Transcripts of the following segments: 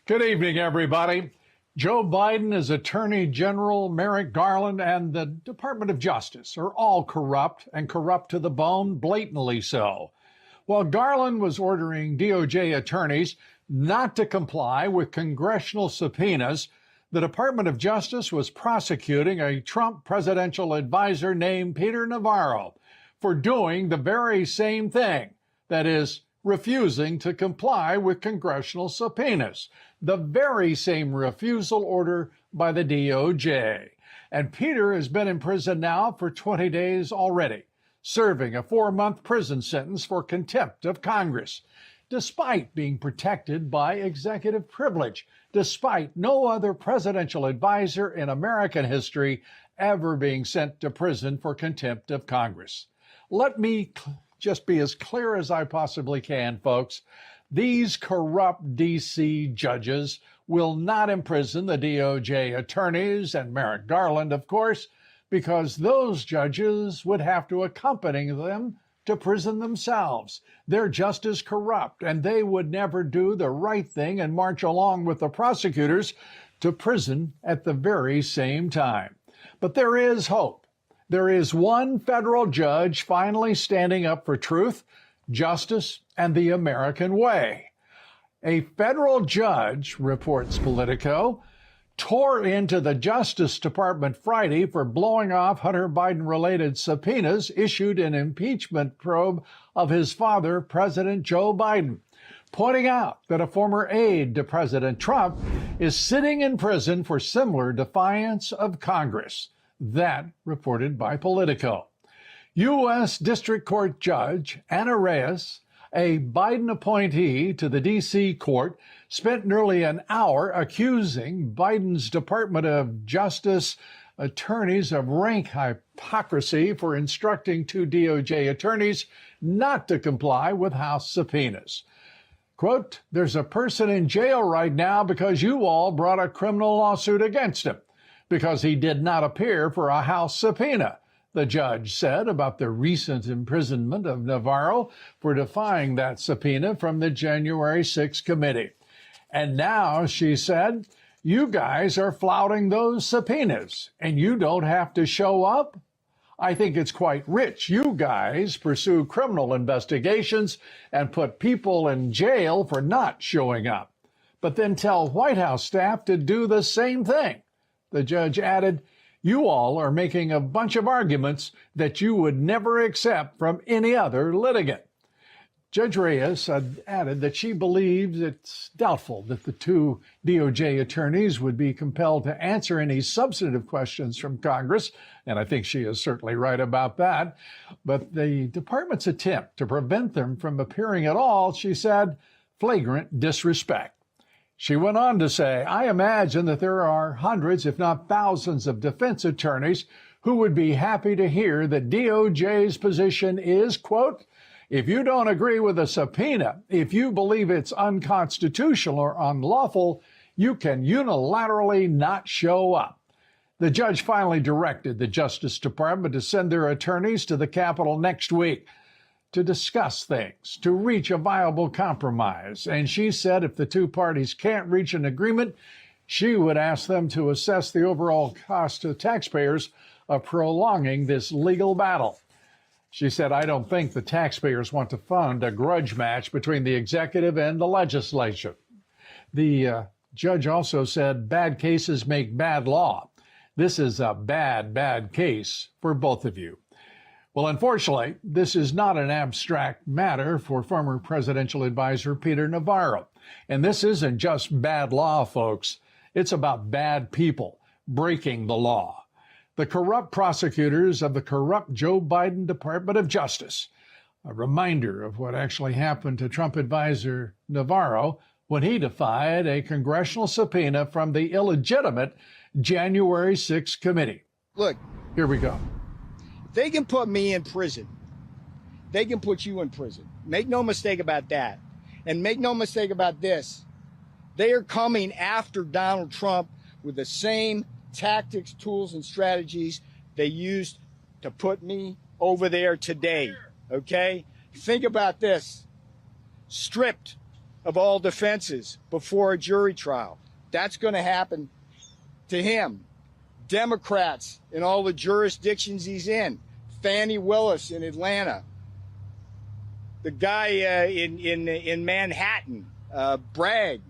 Good evening, everybody. Joe Biden, his Attorney General Merrick Garland, and the Department of Justice are all corrupt, and corrupt to the bone, blatantly so. While Garland was ordering DOJ attorneys not to comply with congressional subpoenas, the Department of Justice was prosecuting a Trump presidential advisor named Peter Navarro for doing the very same thing, that is, refusing to comply with congressional subpoenas, the very same refusal order by the DOJ. And Peter has been in prison now for 20 days already, serving a 4-month prison sentence for contempt of Congress, despite being protected by executive privilege, despite no other presidential advisor in American history ever being sent to prison for contempt of Congress. Let me just be as clear as I possibly can, folks. These corrupt D.C. judges will not imprison the DOJ attorneys and Merrick Garland, of course, because those judges would have to accompany them to prison themselves. They're just as corrupt, and they would never do the right thing and march along with the prosecutors to prison at the very same time. But there is hope. There is one federal judge finally standing up for truth, justice, and the American way. A federal judge, reports Politico, tore into the Justice Department Friday for blowing off Hunter Biden-related subpoenas issued in impeachment probe of his father, President Joe Biden, pointing out that a former aide to President Trump is sitting in prison for similar defiance of Congress. That reported by Politico. U.S. District Court Judge Anna Reyes, a Biden appointee to the D.C. court, spent nearly an hour accusing Biden's Department of Justice attorneys of rank hypocrisy for instructing 2 DOJ attorneys not to comply with House subpoenas. Quote, "There's a person in jail right now because you all brought a criminal lawsuit against him because he did not appear for a House subpoena," the judge said about the recent imprisonment of Navarro for defying that subpoena from the January 6 committee. And now, she said, you guys are flouting those subpoenas, and you don't have to show up? I think it's quite rich. You guys pursue criminal investigations and put people in jail for not showing up, but then tell White House staff to do the same thing. The judge added, you all are making a bunch of arguments that you would never accept from any other litigant. Judge Reyes added that she believes it's doubtful that the 2 DOJ attorneys would be compelled to answer any substantive questions from Congress, and I think she is certainly right about that. But the department's attempt to prevent them from appearing at all, she said, flagrant disrespect. She went on to say, I imagine that there are hundreds, if not thousands, of defense attorneys who would be happy to hear that DOJ's position is, quote, if you don't agree with a subpoena, if you believe it's unconstitutional or unlawful, you can unilaterally not show up. The judge finally directed the Justice Department to send their attorneys to the Capitol next week to discuss things, to reach a viable compromise. And she said if the 2 parties can't reach an agreement, she would ask them to assess the overall cost to taxpayers of prolonging this legal battle. She said, I don't think the taxpayers want to fund a grudge match between the executive and the legislature. The judge also said bad cases make bad law. This is a bad case for both of you. Well, unfortunately, this is not an abstract matter for former presidential advisor Peter Navarro. And this isn't just bad law, folks. It's about bad people breaking the law. The corrupt prosecutors of the corrupt Joe Biden Department of Justice. A reminder of what actually happened to Trump advisor Navarro when he defied a congressional subpoena from the illegitimate January 6 committee. Look, here we go. They can put me in prison. They can put you in prison. Make no mistake about that. And make no mistake about this. They are coming after Donald Trump with the same tactics, tools, and strategies they used to put me over there today. Okay? Think about this. Stripped, of all defenses before a jury trial. That's going to happen to him. Democrats in all the jurisdictions he's in. Fannie Willis in Atlanta. The guy in Manhattan, Bragg.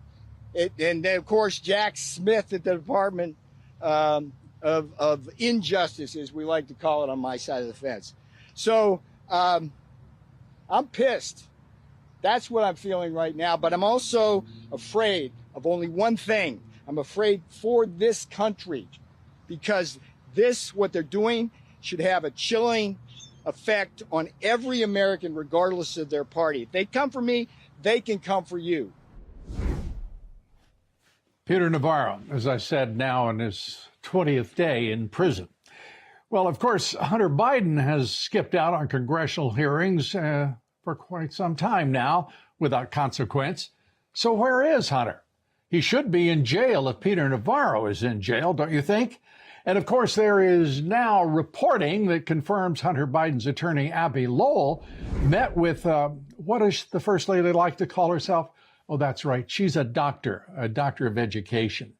And then, of course, Jack Smith at the Department of Injustice, as we like to call it on my side of the fence. So I'm pissed. That's what I'm feeling right now. But I'm also afraid of only one thing. I'm afraid for this country, because what they're doing should have a chilling effect on every American, regardless of their party. If they come for me, they can come for you. Peter Navarro, as I said, now in his 20th day in prison. Well, of course, Hunter Biden has skipped out on congressional hearings for quite some time now without consequence. So where is Hunter? He should be in jail if Peter Navarro is in jail, don't you think? And of course, there is now reporting that confirms Hunter Biden's attorney, Abby Lowell, met with, what does the First Lady like to call herself? Oh, that's right. She's a doctor of education.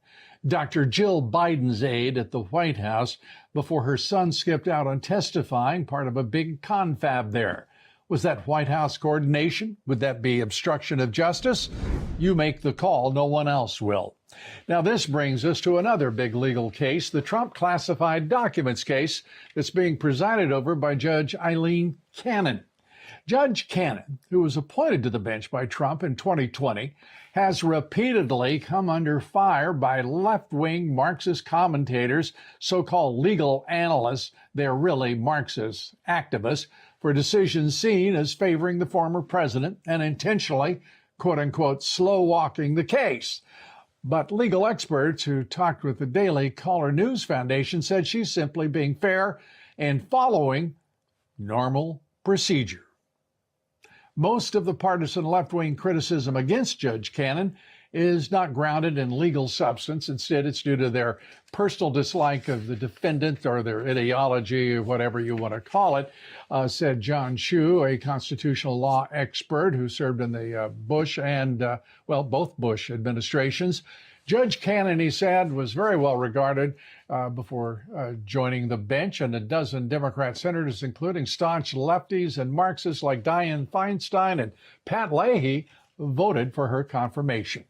Dr. Jill Biden's aide at the White House before her son skipped out on testifying, part of a big confab there. Was that White House coordination? Would that be obstruction of justice? You make the call. No one else will. Now, this brings us to another big legal case, the Trump classified documents case that's being presided over by Judge Eileen Cannon. Judge Cannon, who was appointed to the bench by Trump in 2020, has repeatedly come under fire by left-wing Marxist commentators, so-called legal analysts. They're really Marxist activists, for decisions seen as favoring the former president and intentionally, quote-unquote, slow-walking the case. But legal experts who talked with the Daily Caller News Foundation said she's simply being fair and following normal procedure. Most of the partisan left-wing criticism against Judge Cannon is not grounded in legal substance. Instead, it's due to their personal dislike of the defendant or their ideology, or whatever you want to call it, said John Chu, a constitutional law expert who served in the Bush and, both Bush administrations. Judge Cannon, he said, was very well regarded before joining the bench, and a dozen Democrat senators, including staunch lefties and Marxists like Dianne Feinstein and Pat Leahy, voted for her confirmation.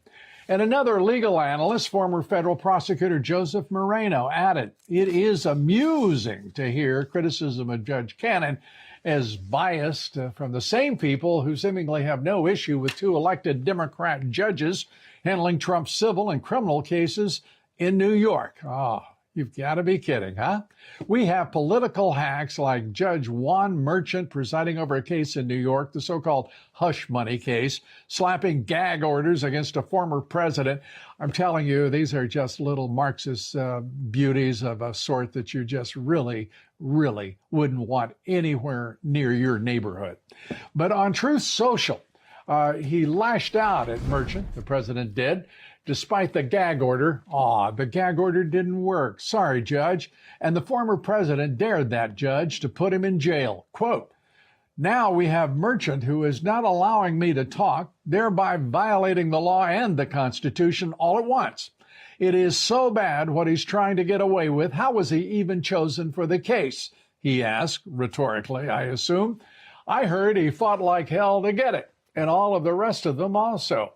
And another legal analyst, former federal prosecutor Joseph Moreno, added, "It is amusing to hear criticism of Judge Cannon as biased from the same people who seemingly have no issue with two elected Democrat judges handling Trump's civil and criminal cases in New York." Oh, you've got to be kidding, huh? We have political hacks like Judge Juan Merchant presiding over a case in New York, the so-called hush money case, slapping gag orders against a former president. I'm telling you, these are just little Marxist beauties of a sort that you just really wouldn't want anywhere near your neighborhood. But on Truth Social, he lashed out at Merchant, the president did, despite the gag order. The gag order didn't work. Sorry, Judge. And the former president dared that judge to put him in jail. Quote, "Now we have Merchant who is not allowing me to talk, thereby violating the law and the Constitution all at once. It is so bad what he's trying to get away with. How was he even chosen for the case?" he asked, rhetorically, I assume. "I heard he fought like hell to get it, and all of the rest of them also."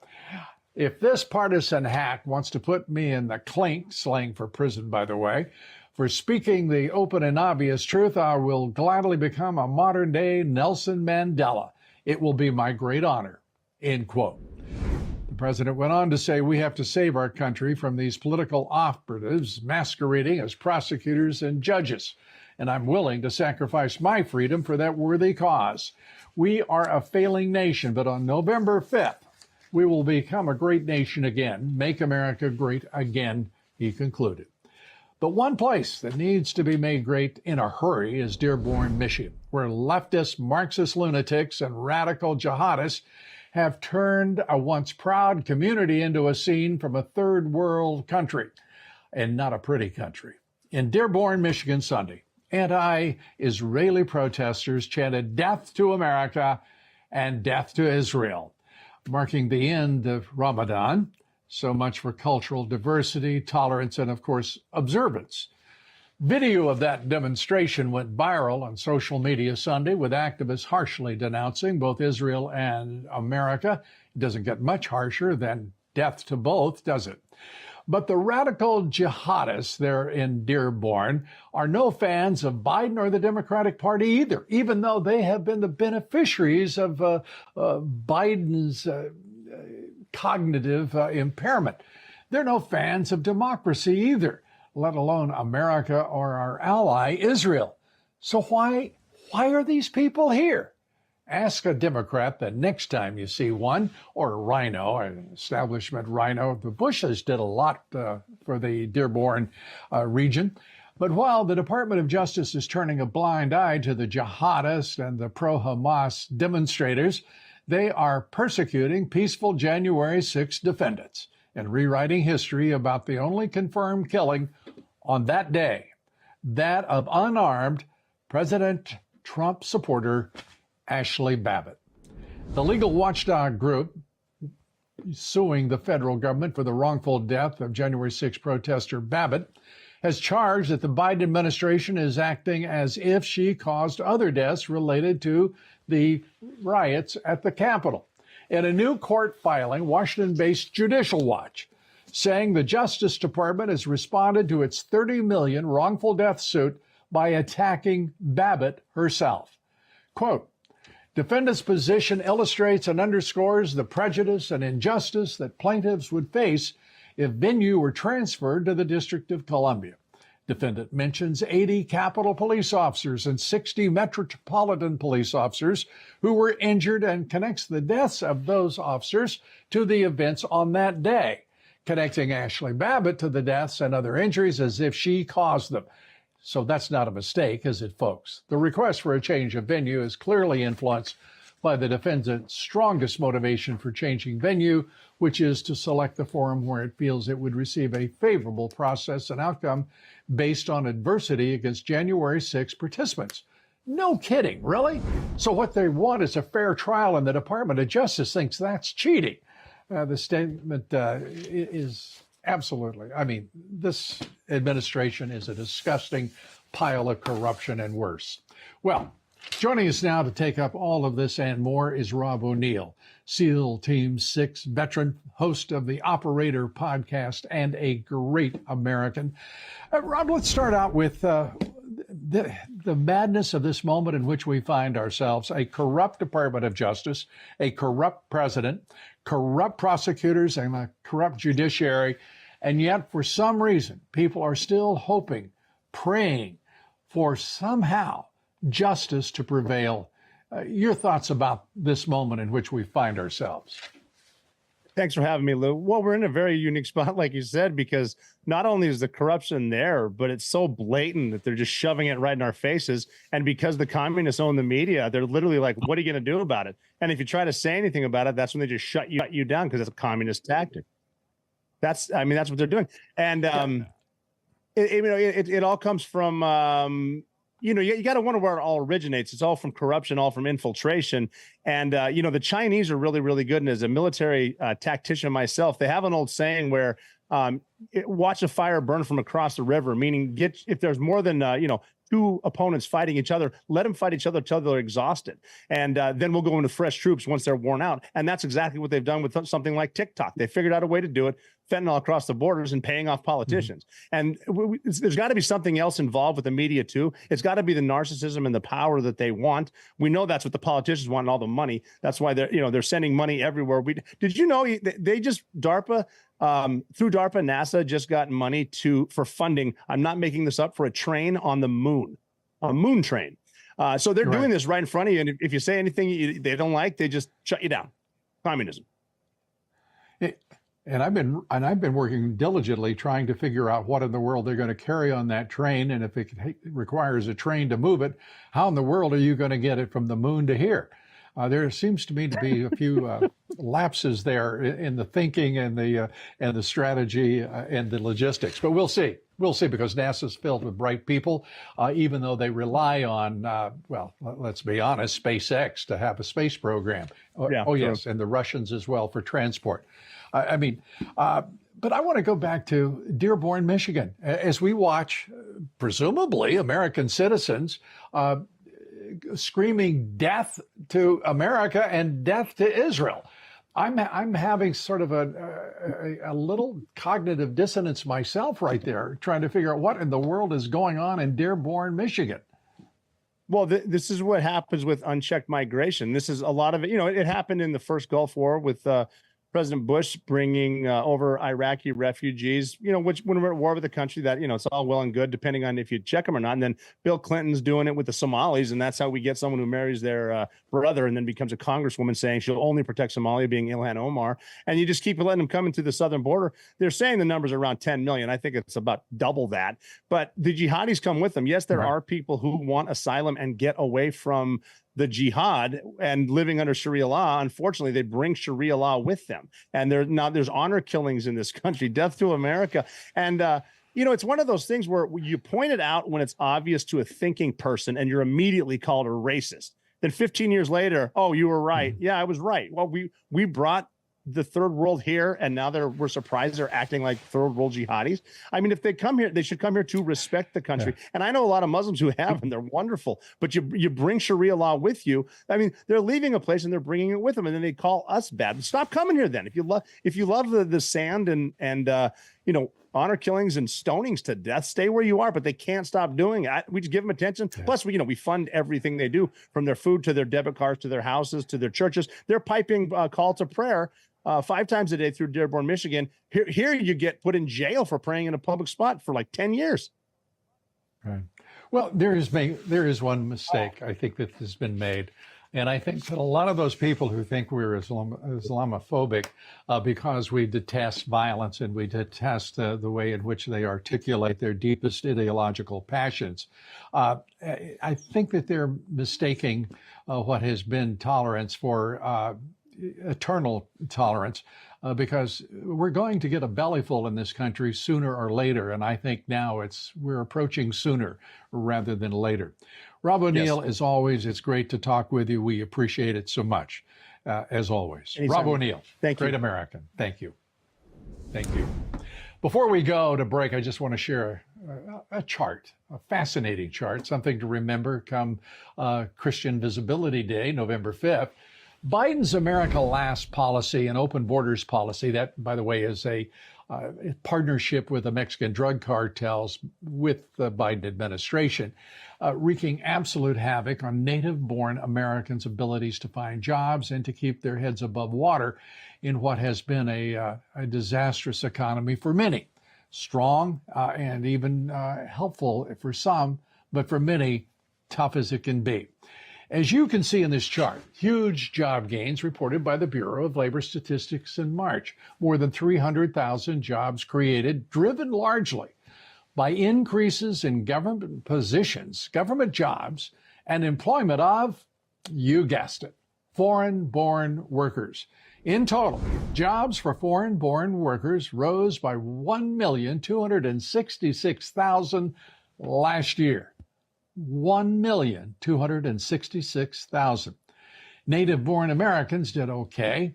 If this partisan hack wants to put me in the clink, slang for prison, by the way, for speaking the open and obvious truth, I will gladly become a modern-day Nelson Mandela. It will be my great honor, end quote. The president went on to say, "We have to save our country from these political operatives masquerading as prosecutors and judges, and I'm willing to sacrifice my freedom for that worthy cause. We are a failing nation, but on November 5th, we will become a great nation again, make America great again," he concluded. But one place that needs to be made great in a hurry is Dearborn, Michigan, where leftist Marxist lunatics and radical jihadists have turned a once proud community into a scene from a third world country, and not a pretty country. In Dearborn, Michigan, Sunday, anti-Israeli protesters chanted "Death to America" and "Death to Israel." marking the end of Ramadan. So much for cultural diversity, tolerance, and of course, observance. Video of that demonstration went viral on social media Sunday, with activists harshly denouncing both Israel and America. It doesn't get much harsher than death to both, does it? But the radical jihadists there in Dearborn are no fans of Biden or the Democratic Party either, even though they have been the beneficiaries of Biden's cognitive impairment. They're no fans of democracy either, let alone America or our ally, Israel. So why are these people here? Ask a Democrat the next time you see one, or a rhino, an establishment rhino. The Bushes did a lot for the Dearborn region. But while the Department of Justice is turning a blind eye to the jihadists and the pro-Hamas demonstrators, they are persecuting peaceful January 6 defendants and rewriting history about the only confirmed killing on that day, that of unarmed President Trump supporter Ashley Babbitt. The legal watchdog group suing the federal government for the wrongful death of January 6 protester Babbitt has charged that the Biden administration is acting as if she caused other deaths related to the riots at the Capitol. In a new court filing, Washington-based Judicial Watch saying the Justice Department has responded to its $30 million wrongful death suit by attacking Babbitt herself. Quote, defendant's position illustrates and underscores the prejudice and injustice that plaintiffs would face if venue were transferred to the District of Columbia. Defendant mentions 80 Capitol police officers and 60 Metropolitan police officers who were injured and connects the deaths of those officers to the events on that day, connecting Ashley Babbitt to the deaths and other injuries as if she caused them. So that's not a mistake, is it, folks? The request for a change of venue is clearly influenced by the defendant's strongest motivation for changing venue, which is to select the forum where it feels it would receive a favorable process and outcome based on adversity against January 6 participants. No kidding, really? So what they want is a fair trial, and the Department of Justice thinks that's cheating. The statement is absolutely, this administration is a disgusting pile of corruption and worse. Well, joining us now to take up all of this and more is Rob O'Neill, SEAL Team 6 veteran, host of the Operator podcast, and a great American. Rob, let's start out with the madness of this moment in which we find ourselves: a corrupt Department of Justice, a corrupt president, corrupt prosecutors, and a corrupt judiciary. And yet, for some reason, people are still hoping, praying for somehow justice to prevail. Your thoughts about this moment in which we find ourselves? Thanks for having me, Lou. Well, we're in a very unique spot, like you said, because not only is the corruption there, but it's so blatant that they're just shoving it right in our faces. And because the communists own the media, they're literally like, what are you going to do about it? And if you try to say anything about it, that's when they just shut you down, because it's a communist tactic. That's what they're doing. And it all comes from you got to wonder where it all originates. It's all from corruption, all from infiltration. And, the Chinese are really, really good. And as a military tactician myself, they have an old saying where watch a fire burn from across the river, meaning if there's more than, two opponents fighting each other, let them fight each other until they're exhausted. And then we'll go into fresh troops once they're worn out. And that's exactly what they've done with something like TikTok. They figured out a way to do it, fentanyl across the borders and paying off politicians. And there's got to be something else involved with the media too. It's got to be the narcissism and the power that they want. We know that's what the politicians want, and all the money. That's why they're sending money everywhere. Did you know they just DARPA through DARPA, NASA just got money for funding. I'm not making this up, for a train on the moon, a moon train. So they're doing this right in front of you. And if you say anything they don't like, they just shut you down. Communism. And I've been working diligently trying to figure out what in the world they're going to carry on that train. And if it requires a train to move it, how in the world are you going to get it from the moon to here? There seems to me to be a few lapses there in the thinking and the strategy and the logistics, but we'll see. We'll see, because NASA's filled with bright people, even though they rely on, well, let's be honest, SpaceX to have a space program. Yes, and the Russians as well for transport. But I want to go back to Dearborn, Michigan, as we watch, presumably, American citizens screaming death to America and death to Israel. I'm having sort of a little cognitive dissonance myself right there, trying to figure out what in the world is going on in Dearborn, Michigan. Well, this is what happens with unchecked migration. This is a lot of it. It happened in the first Gulf War with President Bush bringing over Iraqi refugees, which when we're at war with the country, that, it's all well and good, depending on if you check them or not. And then Bill Clinton's doing it with the Somalis. And that's how we get someone who marries their brother and then becomes a congresswoman saying she'll only protect Somalia, being Ilhan Omar. And you just keep letting them come into the southern border. They're saying the number's around 10 million. I think it's about double that. But the jihadis come with them. Yes, there are people who want asylum and get away from the jihad and living under Sharia law. Unfortunately, they bring Sharia law with them. And there's honor killings in this country, death to America. And, it's one of those things where you point it out when it's obvious to a thinking person and you're immediately called a racist. Then 15 years later, oh, you were right. Yeah, I was right. Well, we brought the third world here, and now we're surprised they're acting like third world jihadis. I mean, if they come here, they should come here to respect the country. Yeah. And I know a lot of Muslims who have, and they're wonderful, but you bring Sharia law with you. I mean, they're leaving a place and they're bringing it with them, and then they call us bad. Stop coming here then. If you love the sand and honor killings and stonings to death, stay where you are, but they can't stop doing it. We just give them attention. Yeah. Plus, we fund everything they do, from their food to their debit cards to their houses to their churches. They're piping call to prayer 5 times a day through Dearborn, Michigan. Here you get put in jail for praying in a public spot for like 10 years. Right. Well, there is one mistake I think that has been made. And I think that a lot of those people who think we're Islamophobic because we detest violence and we detest the way in which they articulate their deepest ideological passions, I think that they're mistaking what has been tolerance for eternal tolerance, because we're going to get a bellyful in this country sooner or later. And I think now we're approaching sooner rather than later. Rob O'Neill, as always, it's great to talk with you. We appreciate it so much, as always. Anytime. Rob O'Neill, thank you. Great American. Thank you. Thank you. Before we go to break, I just want to share a chart, a fascinating chart, something to remember come Christian Visibility Day, November 5th. Biden's America Last policy and open borders policy, that, by the way, is a partnership with the Mexican drug cartels with the Biden administration, wreaking absolute havoc on native-born Americans' abilities to find jobs and to keep their heads above water in what has been a disastrous economy for many. Strong and even helpful for some, but for many, tough as it can be. As you can see in this chart, huge job gains reported by the Bureau of Labor Statistics in March. More than 300,000 jobs created, driven largely by increases in government positions, government jobs, and employment of, you guessed it, foreign-born workers. In total, jobs for foreign-born workers rose by 1,266,000 last year. 1,266,000. Native-born Americans did okay,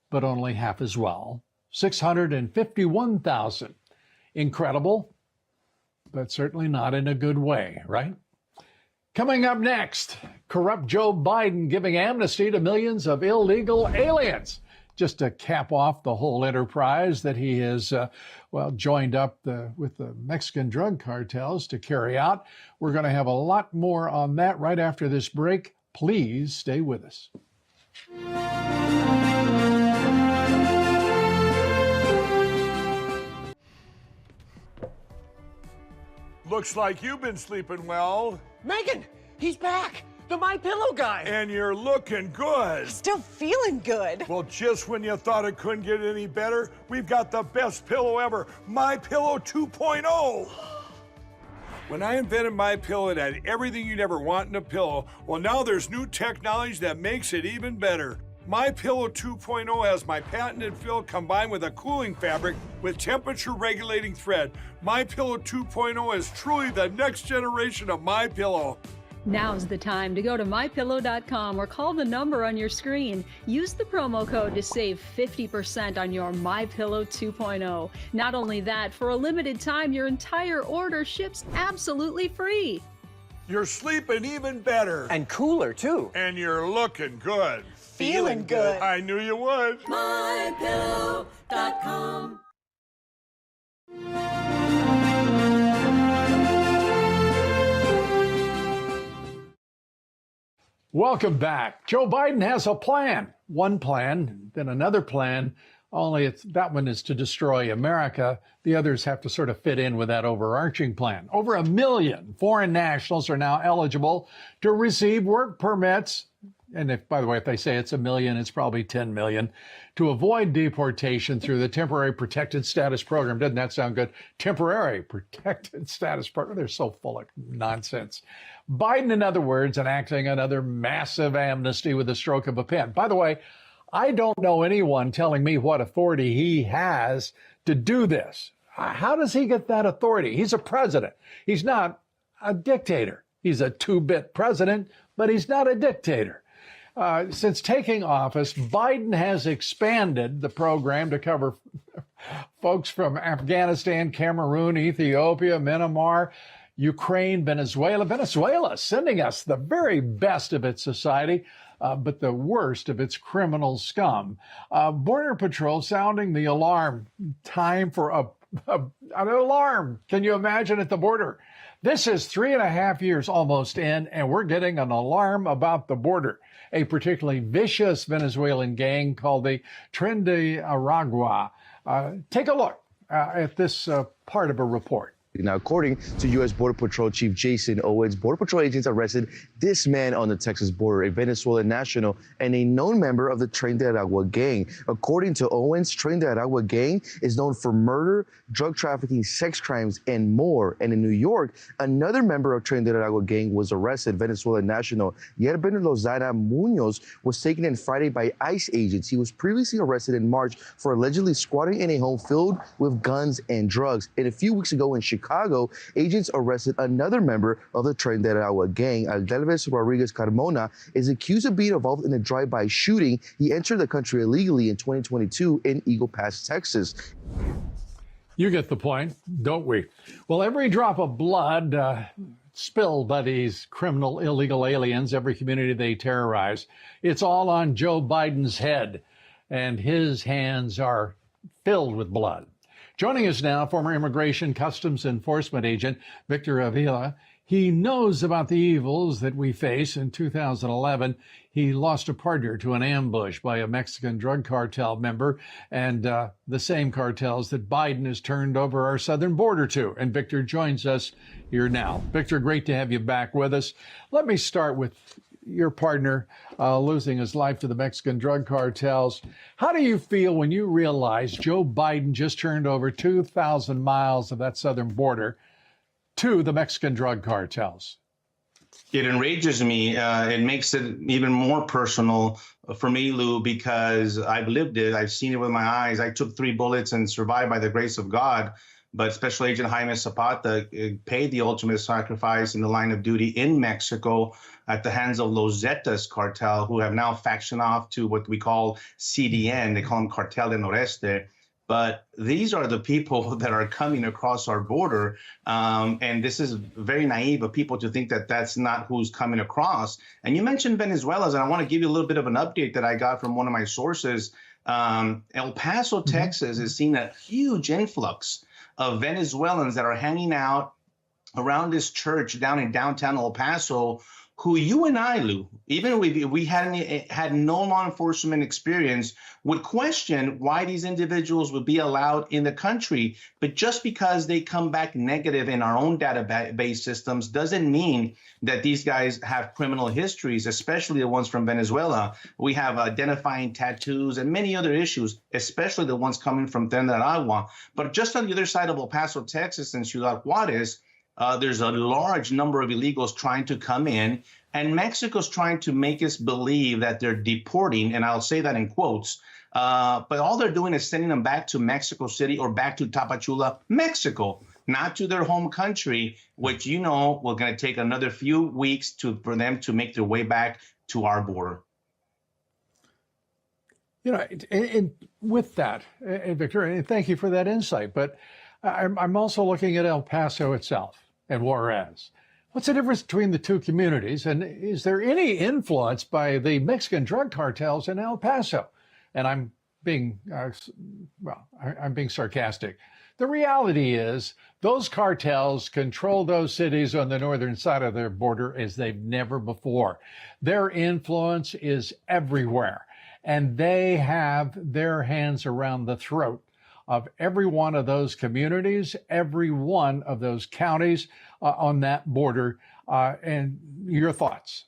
but only half as well. 651,000. Incredible, but certainly not in a good way, right? Coming up next, corrupt Joe Biden giving amnesty to millions of illegal aliens. Just to cap off the whole enterprise that he has, joined up with the Mexican drug cartels to carry out. We're going to have a lot more on that right after this break. Please stay with us. Looks like you've been sleeping well. Megan, he's back. The My Pillow guy. And you're looking good. Still feeling good. Well, just when you thought it couldn't get any better, we've got the best pillow ever, My Pillow 2.0. When I invented My Pillow, it had everything you'd ever want in a pillow. Well, now there's new technology that makes it even better. My Pillow 2.0 has my patented fill combined with a cooling fabric with temperature regulating thread. My Pillow 2.0 is truly the next generation of My Pillow. Now's the time to go to mypillow.com or call the number on your screen. Use the promo code to save 50% on your MyPillow 2.0. Not only that, for a limited time, your entire order ships absolutely free. You're sleeping even better. And cooler, too. And you're looking good. Feeling good. I knew you would. mypillow.com. Welcome back. Joe Biden has a plan. One plan, then another plan, only that one is to destroy America. The others have to sort of fit in with that overarching plan. Over 1 million foreign nationals are now eligible to receive work permits. And if, by the way, if they say it's 1 million, it's probably 10 million, to avoid deportation through the Temporary Protected Status Program. Doesn't that sound good? Temporary Protected Status Program. They're so full of nonsense. Biden, in other words, enacting another massive amnesty with a stroke of a pen. By the way, I don't know anyone telling me what authority he has to do this. How does he get that authority? He's a president. He's not a dictator. He's a two-bit president, but he's not a dictator. Since taking office, Biden has expanded the program to cover folks from Afghanistan, Cameroon, Ethiopia, Myanmar, Ukraine, Venezuela, sending us the very best of its society, but the worst of its criminal scum. Border Patrol sounding the alarm. Time for an alarm. Can you imagine at the border? This is 3.5 years almost in, and we're getting an alarm about the border. A particularly vicious Venezuelan gang called the Tren de Aragua. Take a look at this part of a report. Now, according to U.S. Border Patrol Chief Jason Owens, Border Patrol agents arrested this man on the Texas border, a Venezuelan national and a known member of the Tren de Aragua gang. According to Owens, Tren de Aragua gang is known for murder, drug trafficking, sex crimes, and more. And in New York, another member of Tren de Aragua gang was arrested. Venezuelan national Yerben Lozada Munoz was taken in Friday by ICE agents. He was previously arrested in March for allegedly squatting in a home filled with guns and drugs. And a few weeks ago in Chicago, agents arrested another member of the Tren de Aragua gang. Aldelves Rodriguez Carmona is accused of being involved in a drive-by shooting. He entered the country illegally in 2022 in Eagle Pass, Texas. You get the point, don't we? Well, every drop of blood spilled by these criminal illegal aliens, every community they terrorize, it's all on Joe Biden's head, and his hands are filled with blood. Joining us now, former Immigration Customs Enforcement agent Victor Avila. He knows about the evils that we face. In 2011, he lost a partner to an ambush by a Mexican drug cartel member, and the same cartels that Biden has turned over our southern border to. And Victor joins us here now. Victor, great to have you back with us. Let me start with your partner losing his life to the Mexican drug cartels. How do you feel when you realize Joe Biden just turned over 2,000 miles of that southern border to the Mexican drug cartels? It enrages me. It makes it even more personal for me, Lou, because I've lived it. I've seen it with my eyes. I took 3 bullets and survived by the grace of God. But Special Agent Jaime Zapata paid the ultimate sacrifice in the line of duty in Mexico at the hands of Los Zetas cartel, who have now factioned off to what we call CDN. They call them Cartel de Noreste. But these are the people that are coming across our border. And this is very naive of people to think that that's not who's coming across. And you mentioned Venezuela's, and I want to give you a little bit of an update that I got from one of my sources. El Paso, Texas is seeing a huge influx of Venezuelans that are hanging out around this church down in downtown El Paso, who you and I, Lou, even if we hadn't had no law enforcement experience, would question why these individuals would be allowed in the country. But just because they come back negative in our own database systems doesn't mean that these guys have criminal histories, especially the ones from Venezuela. We have identifying tattoos and many other issues, especially the ones coming from Tren de Aragua. But just on the other side of El Paso, Texas, and Ciudad Juarez, There's a large number of illegals trying to come in, and Mexico's trying to make us believe that they're deporting, and I'll say that in quotes, but all they're doing is sending them back to Mexico City or back to Tapachula, Mexico, not to their home country, which, you know, we're going to take another few weeks for them to make their way back to our border. You know, and with that, Victor, and thank you for that insight, but I'm also looking at El Paso itself and Juarez. What's the difference between the two communities? And is there any influence by the Mexican drug cartels in El Paso? And I'm being, I'm being sarcastic. The reality is those cartels control those cities on the northern side of their border as they've never before. Their influence is everywhere, and they have their hands around the throat of every one of those communities, every one of those counties on that border. And your thoughts?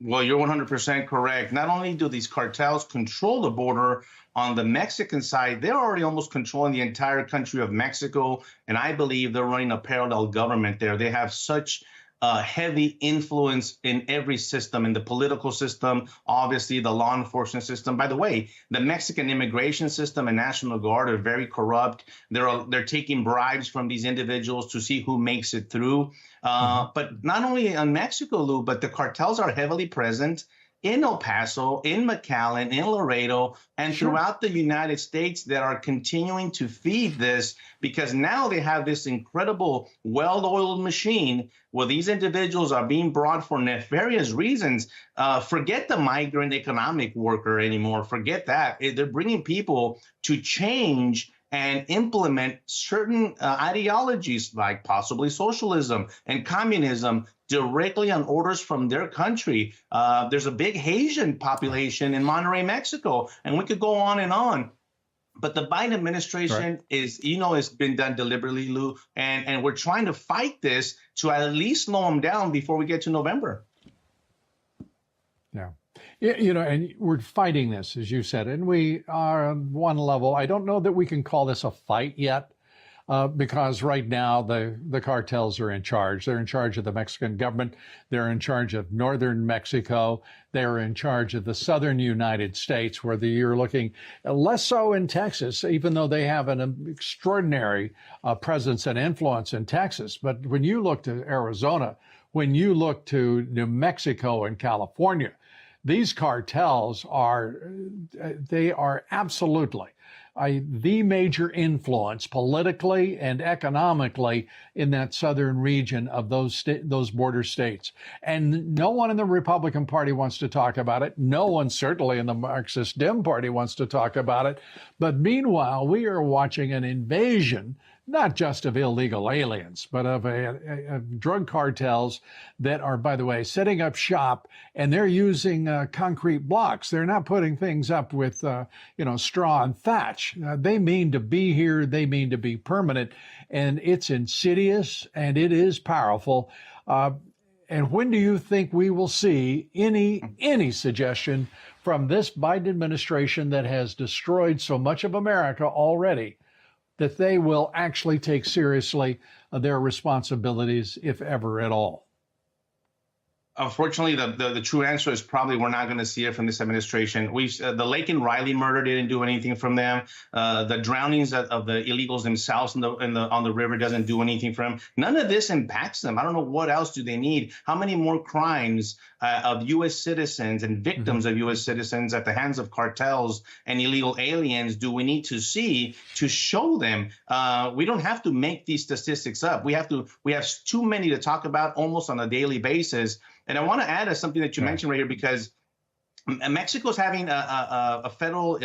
Well, you're 100% correct. Not only do these cartels control the border on the Mexican side, they're already almost controlling the entire country of Mexico. And I believe they're running a parallel government there. They have such heavy influence in every system, in the political system, obviously the law enforcement system. By the way, the Mexican immigration system and National Guard are very corrupt. They're taking bribes from these individuals to see who makes it through. But not only in Mexico, Lou, but the cartels are heavily present in El Paso, in McAllen, in Laredo, and throughout the United States that are continuing to feed this, because now they have this incredible well-oiled machine where these individuals are being brought for nefarious reasons. Forget the migrant economic worker anymore. Forget that. They're bringing people to change and implement certain ideologies like possibly socialism and communism directly on orders from their country. There's a big Haitian population in Monterrey, Mexico, and we could go on and on. But the Biden administration is, you know, it's been done deliberately, Lou, and we're trying to fight this to at least slow them down before we get to November. Yeah. You know, and we're fighting this, as you said, and we are on one level. I don't know that we can call this a fight yet, because right now the cartels are in charge. They're in charge of the Mexican government. They're in charge of northern Mexico. They're in charge of the southern United States, where you're looking less so in Texas, even though they have an extraordinary presence and influence in Texas. But when you look to Arizona, when you look to New Mexico and California, these cartels are absolutely the major influence politically and economically in that southern region of those border states. And no one in the Republican Party wants to talk about it. No one certainly in the Marxist Dem Party wants to talk about it. But meanwhile, we are watching an invasion, not just of illegal aliens, but of drug cartels that are, by the way, setting up shop, and they're using concrete blocks. They're not putting things up with, straw and thatch. They mean to be here. They mean to be permanent, and it's insidious and it is powerful. And when do you think we will see any suggestion from this Biden administration that has destroyed so much of America already, that they will actually take seriously their responsibilities, if ever at all? Unfortunately, the true answer is probably we're not going to see it from this administration. The Lake and Riley murder didn't do anything from them. The drownings of the illegals themselves on the river doesn't do anything for them. None of this impacts them. I don't know what else do they need. How many more crimes of U.S. citizens and victims of U.S. citizens at the hands of cartels and illegal aliens do we need to see to show them? We don't have to make these statistics up. We have too many to talk about almost on a daily basis. And I want to add something that you mentioned right here, because Mexico's having a federal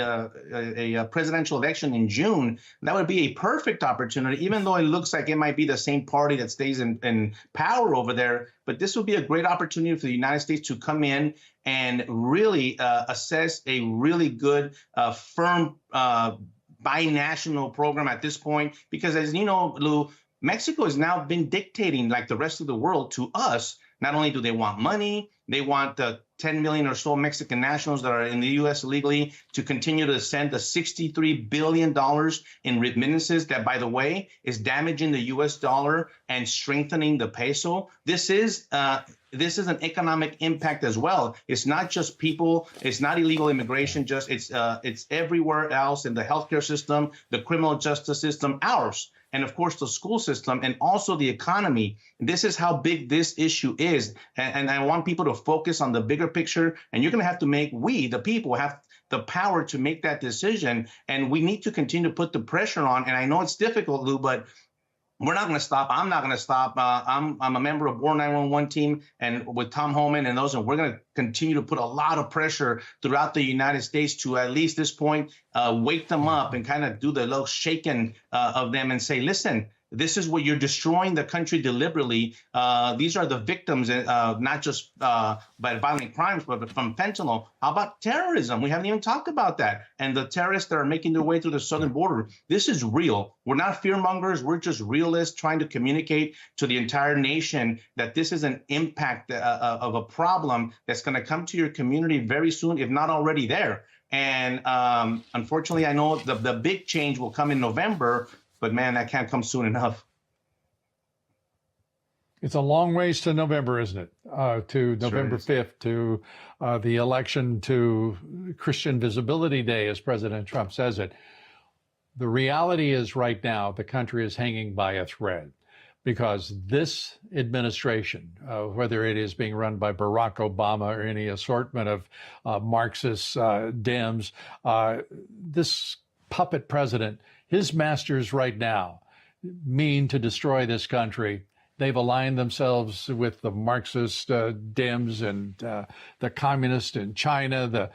presidential election in June. That would be a perfect opportunity, even though it looks like it might be the same party that stays in power over there. But this would be a great opportunity for the United States to come in and really assess a really good, firm binational program at this point. Because as you know, Lou, Mexico has now been dictating like the rest of the world to us. Not only do they want money, they want the 10 million or so Mexican nationals that are in the U.S. illegally, to continue to send the $63 billion in remittances that, by the way, is damaging the U.S. dollar and strengthening the peso. This is an economic impact as well. It's not just people. It's not illegal immigration. It's everywhere else in the healthcare system, the criminal justice system, ours, and of course the school system, and also the economy. This is how big this issue is, and I want people to focus on the bigger picture. And you're going to have to we, the people, have the power to make that decision, and we need to continue to put the pressure on. And I know it's difficult, Lou, but we're not going to stop. I'm not going to stop. I'm a member of War 911 team and with Tom Homan and those, and we're going to continue to put a lot of pressure throughout the United States to, at least this point, wake them up and kind of do the little shaking of them and say, listen, this is what you're destroying the country deliberately. These are the victims, not just by violent crimes, but from fentanyl. How about terrorism? We haven't even talked about that. And the terrorists that are making their way through the southern border. This is real. We're not fear mongers. We're just realists trying to communicate to the entire nation that this is an impact of a problem that's going to come to your community very soon, if not already there. And unfortunately, I know the big change will come in November. But man, that can't come soon enough. It's a long ways to November, isn't it? To November 5th, to the election, to Christian Visibility Day, as President Trump says it. The reality is right now, the country is hanging by a thread because this administration, whether it is being run by Barack Obama or any assortment of Marxist Dems, this puppet president, his masters right now mean to destroy this country. They've aligned themselves with the Marxist Dems and the communists in China,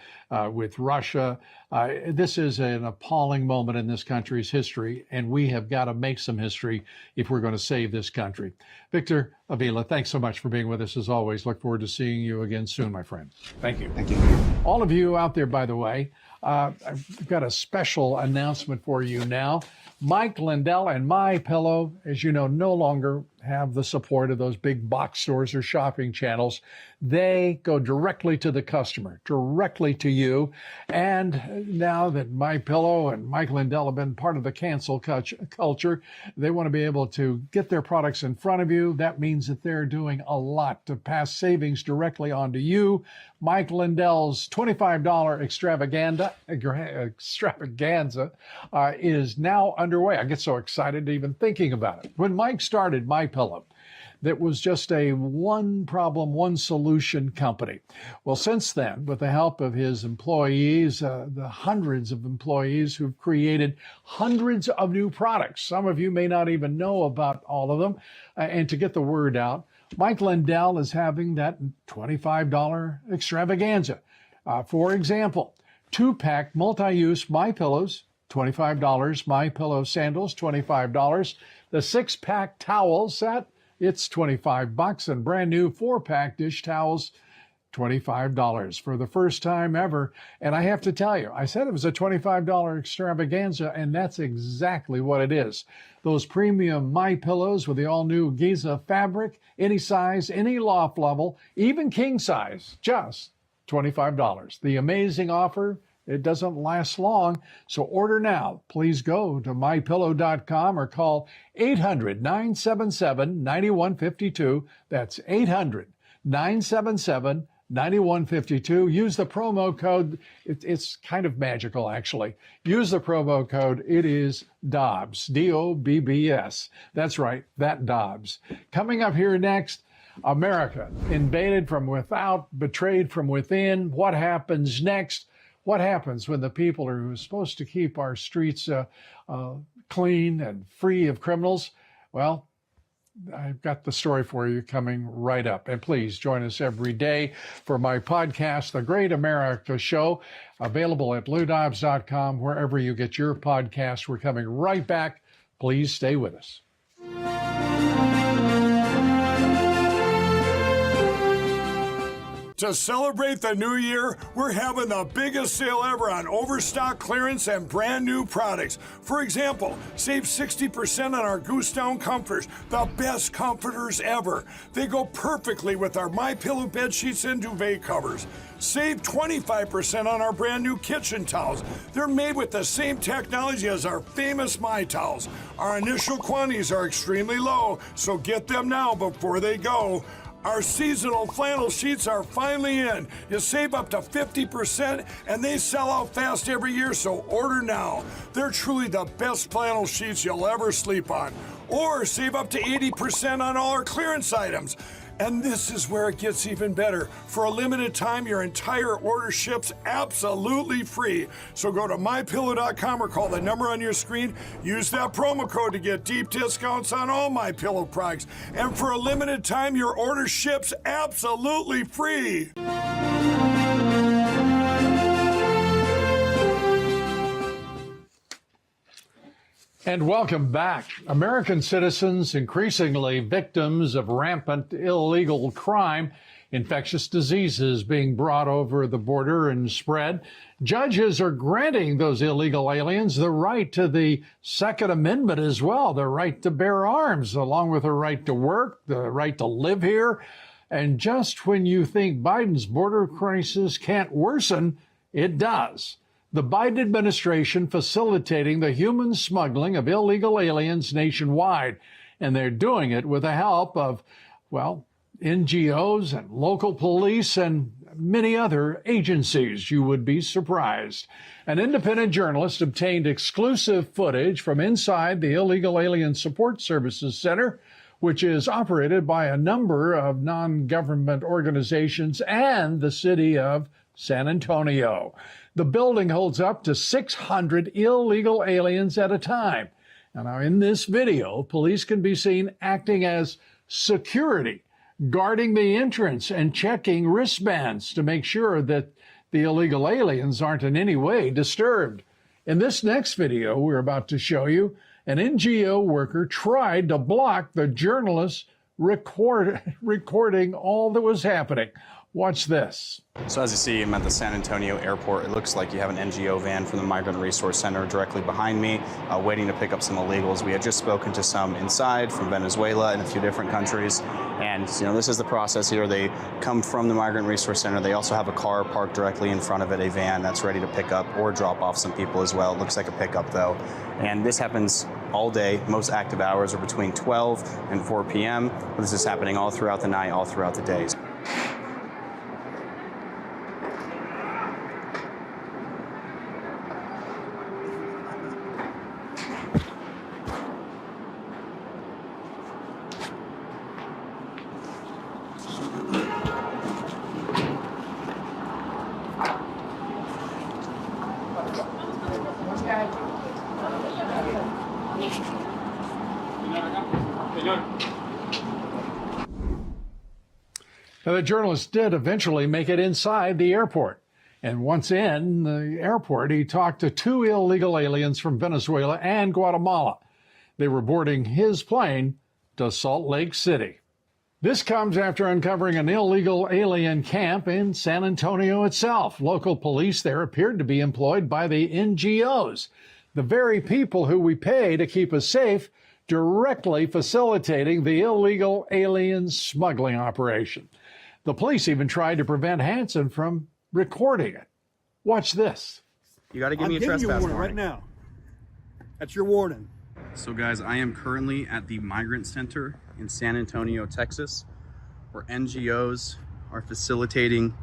with Russia. This is an appalling moment in this country's history, and we have got to make some history if we're going to save this country. Victor Avila, thanks so much for being with us as always. Look forward to seeing you again soon, my friend. Thank you. Thank you. All of you out there, by the way, I've got a special announcement for you now. Mike Lindell and My Pillow, as you know, no longer have the support of those big box stores or shopping channels. They go directly to the customer, directly to you. And now that My Pillow and Mike Lindell have been part of the cancel culture, they want to be able to get their products in front of you. That means that they're doing a lot to pass savings directly on to you. Mike Lindell's $25 extravaganza is now underway. I get so excited even thinking about it. When Mike started My Pillow, that was just a one problem, one solution company. Well, since then, with the help of his employees, the hundreds of employees who've created hundreds of new products, some of you may not even know about all of them, and to get the word out, Mike Lindell is having that $25 extravaganza. For example, 2-pack multi-use My Pillows, $25. My Pillow sandals, $25. The 6-pack towel set, it's $25, and brand new 4-pack dish towels, $25 for the first time ever. And I have to tell you, I said it was a $25 extravaganza, and that's exactly what it is. Those premium My Pillows with the all-new Giza fabric, any size, any loft level, even king size, just $25. The amazing offer, it doesn't last long, so order now. Please go to mypillow.com or call 800-977-9152. That's 800-977-9152. Use the promo code. It's kind of magical, actually. Use the promo code. It is Dobbs, D-O-B-B-S. That's right, that Dobbs. Coming up here next, America invaded from without, betrayed from within. What happens next? What happens when the people who are supposed to keep our streets clean and free of criminals? Well, I've got the story for you coming right up. And please join us every day for my podcast, The Great America Show, available at LouDobbs.com, wherever you get your podcast. We're coming right back. Please stay with us. To celebrate the new year, we're having the biggest sale ever on overstock clearance and brand new products. For example, save 60% on our Goose Down comforters, the best comforters ever. They go perfectly with our MyPillow bed sheets and duvet covers. Save 25% on our brand new kitchen towels. They're made with the same technology as our famous My Towels. Our initial quantities are extremely low, so get them now before they go. Our seasonal flannel sheets are finally in. You save up to 50% and they sell out fast every year, so order now. They're truly the best flannel sheets you'll ever sleep on. Or save up to 80% on all our clearance items. And this is where it gets even better. For a limited time, your entire order ships absolutely free. So go to MyPillow.com or call the number on your screen. Use that promo code to get deep discounts on all MyPillow products. And for a limited time, your order ships absolutely free. And welcome back. American citizens, increasingly victims of rampant illegal crime, infectious diseases being brought over the border and spread. Judges are granting those illegal aliens the right to the Second Amendment as well, the right to bear arms, along with the right to work, the right to live here. And just when you think Biden's border crisis can't worsen, it does. The Biden administration facilitating the human smuggling of illegal aliens nationwide. And they're doing it with the help of, well, NGOs and local police and many other agencies. You would be surprised. An independent journalist obtained exclusive footage from inside the Illegal Alien Support Services Center, which is operated by a number of non-government organizations and the city of San Antonio. The building holds up to 600 illegal aliens at a time. And now in this video, police can be seen acting as security, guarding the entrance and checking wristbands to make sure that the illegal aliens aren't in any way disturbed. In this next video we're about to show you, an NGO worker tried to block the journalists recording all that was happening. Watch this. So as you see, I'm at the San Antonio airport. It looks like you have an NGO van from the Migrant Resource Center directly behind me, waiting to pick up some illegals. We had just spoken to some inside from Venezuela and a few different countries. And, you know, this is the process here. They come from the Migrant Resource Center. They also have a car parked directly in front of it, a van that's ready to pick up or drop off some people as well. It looks like a pickup, though. And this happens all day. Most active hours are between 12 and 4 p.m. This is happening all throughout the night, all throughout the day. Now, the journalist did eventually make it inside the airport. And once in the airport, he talked to two illegal aliens from Venezuela and Guatemala. They were boarding his plane to Salt Lake City. This comes after uncovering an illegal alien camp in San Antonio itself. Local police there appeared to be employed by the NGOs, the very people who we pay to keep us safe, directly facilitating the illegal alien smuggling operation. The police even tried to prevent Hansen from recording it. Watch this. You got to give me a trespass warning right now. That's your warning. So guys, I am currently at the Migrant Center in San Antonio, Texas, where NGOs are facilitating